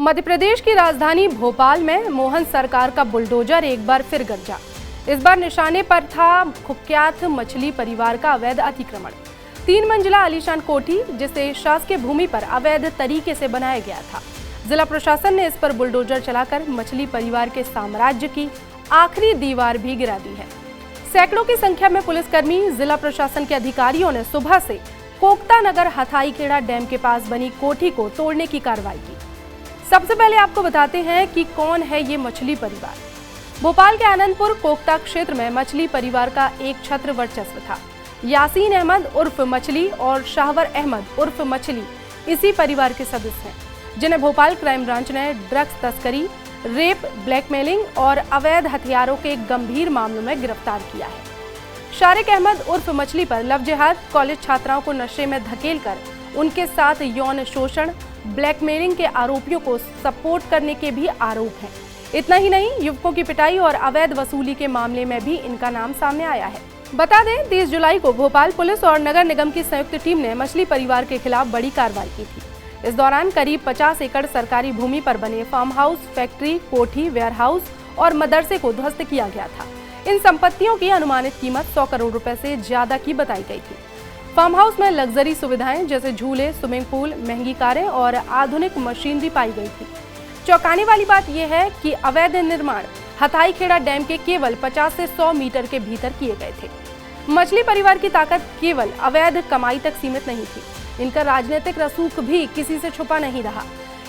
मध्य प्रदेश की राजधानी भोपाल में मोहन सरकार का बुलडोजर एक बार फिर गरजा। इस बार निशाने पर था कुख्यात मछली परिवार का अवैध अतिक्रमण। 3 मंजिला आलीशान कोठी जिसे शासकीय भूमि पर अवैध तरीके से बनाया गया था। जिला प्रशासन ने इस पर बुलडोजर चलाकर मछली परिवार के साम्राज्य की आखिरी दीवार भी गिरा दी है। सैकड़ों की संख्या में पुलिसकर्मी, जिला प्रशासन के अधिकारियों ने सुबह से कोकता नगर हथाईखेड़ा डैम के पास बनी कोठी को तोड़ने की कार्रवाई की। सबसे पहले आपको बताते हैं कि कौन है ये मछली परिवार। भोपाल के आनंदपुर कोकता क्षेत्र में मछली परिवार का एक छत्र वर्चस्व था। यासीन अहमद उर्फ मछली और शाहवर अहमद उर्फ मछली इसी परिवार के सदस्य हैं, जिन्हें भोपाल क्राइम ब्रांच ने ड्रग्स तस्करी, रेप, ब्लैकमेलिंग और अवैध हथियारों के गंभीर मामलों में गिरफ्तार किया है। शारिक अहमद उर्फ मछली पर लव जिहाद, कॉलेज छात्राओं को नशे में धकेलकर उनके साथ यौन शोषण, ब्लैकमेलिंग के आरोपियों को सपोर्ट करने के भी आरोप हैं। इतना ही नहीं, युवकों की पिटाई और अवैध वसूली के मामले में भी इनका नाम सामने आया है। बता दें, 30 जुलाई को भोपाल पुलिस और नगर निगम की संयुक्त टीम ने मछली परिवार के खिलाफ बड़ी कार्रवाई की थी। इस दौरान करीब 50 एकड़ सरकारी भूमि पर बने फार्म हाउस, फैक्ट्री, कोठी, वेयरहाउस और मदरसे को ध्वस्त किया गया था। इन संपत्तियों की अनुमानित कीमत 100 करोड़ रुपए से ज्यादा की बताई गई थी। फार्म हाउस में लग्जरी सुविधाएं जैसे झूले, स्विमिंग पूल, महंगी कारें और आधुनिक मशीनरी पाई गई थी। चौंकाने वाली बात यह है कि अवैध निर्माण हथाईखेड़ा डैम के केवल 50 से 100 मीटर के भीतर किए गए थे। मछली परिवार की ताकत केवल अवैध कमाई तक सीमित नहीं थी। इनका राजनीतिक रसूख भी किसी से छुपा नहीं रहा।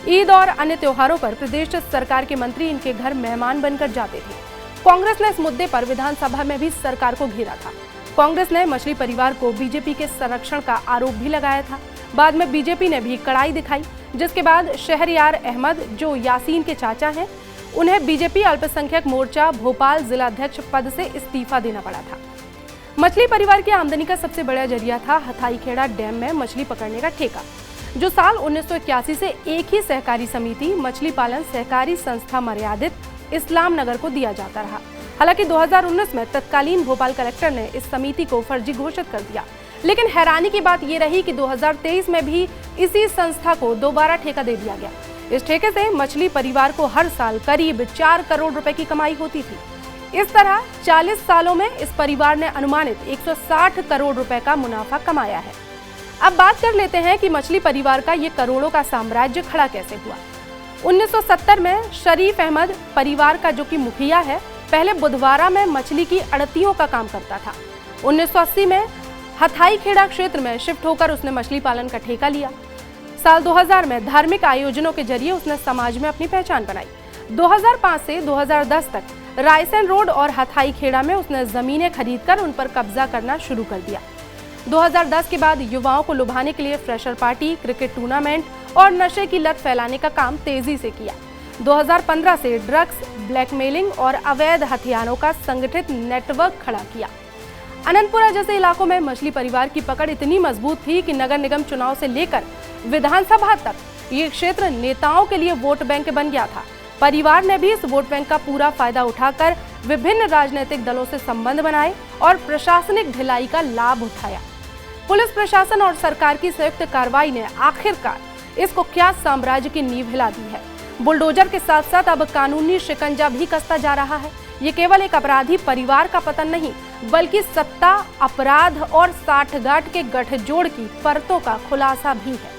ईद और अन्य त्योहारों पर प्रदेश सरकार के मंत्री इनके घर मेहमान बनकर जाते थे। कांग्रेस ने इस मुद्दे पर विधानसभा में भी सरकार को घेरा था। कांग्रेस ने मछली परिवार को बीजेपी के संरक्षण का आरोप भी लगाया था। बाद में बीजेपी ने भी कड़ाई दिखाई, जिसके बाद शहरयार अहमद, जो यासीन के चाचा हैं, उन्हें बीजेपी अल्पसंख्यक मोर्चा भोपाल जिलाध्यक्ष पद से इस्तीफा देना पड़ा था। मछली परिवार की आमदनी का सबसे बड़ा जरिया था हथाईखेड़ा डैम में मछली पकड़ने का ठेका, जो साल 1981 से एक ही सहकारी समिति मछली पालन सहकारी संस्था मर्यादित इस्लाम नगर को दिया जाता रहा। हालांकि 2019 में तत्कालीन भोपाल कलेक्टर ने इस समिति को फर्जी घोषित कर दिया, लेकिन हैरानी की बात यह रही कि 2023 में भी इसी संस्था को दोबारा ठेका दे दिया गया। इस ठेके से मछली परिवार को हर साल करीब 4 करोड़ रुपए की कमाई होती थी। इस तरह 40 सालों में इस परिवार ने अनुमानित 160 करोड़ रुपए का मुनाफा कमाया है। अब बात कर लेते हैं कि मछली परिवार का ये करोड़ों का साम्राज्य खड़ा कैसे हुआ। 1970 में शरीफ अहमद परिवार का, जो कि मुखिया है, पहले बुधवारा में मछली की अड़तियों का काम करता था। 1980 में हथाईखेड़ा क्षेत्र में शिफ्ट होकर उसने मछली पालन का ठेका लिया। साल 2000 में धार्मिक आयोजनों के जरिए उसने समाज में अपनी पहचान बनाई। 2005 से 2010 तक रायसेन रोड और हथाईखेड़ा में उसने जमीनें खरीदकर उन पर कब्जा करना शुरू कर दिया। 2010 के बाद युवाओं को लुभाने के लिए फ्रेशर पार्टी, क्रिकेट टूर्नामेंट और नशे की लत फैलाने का काम तेजी से किया। 2015 से ड्रग्स, ब्लैकमेलिंग और अवैध हथियारों का संगठित नेटवर्क खड़ा किया। अनंतपुरा जैसे इलाकों में मछली परिवार की पकड़ इतनी मजबूत थी कि नगर निगम चुनाव से लेकर विधानसभा तक ये क्षेत्र नेताओं के लिए वोट बैंक बन गया था। परिवार ने भी इस वोट बैंक का पूरा फायदा उठाकर विभिन्न राजनीतिक दलों से संबंध बनाए और प्रशासनिक ढिलाई का लाभ उठाया। पुलिस प्रशासन और सरकार की संयुक्त कार्रवाई ने आखिरकार इस कुख्यात साम्राज्य की नींव हिला दी है। बुलडोजर के साथ साथ अब कानूनी शिकंजा भी कसता जा रहा है। ये केवल एक अपराधी परिवार का पतन नहीं, बल्कि सत्ता, अपराध और साठगांठ के गठजोड़ की परतों का खुलासा भी है।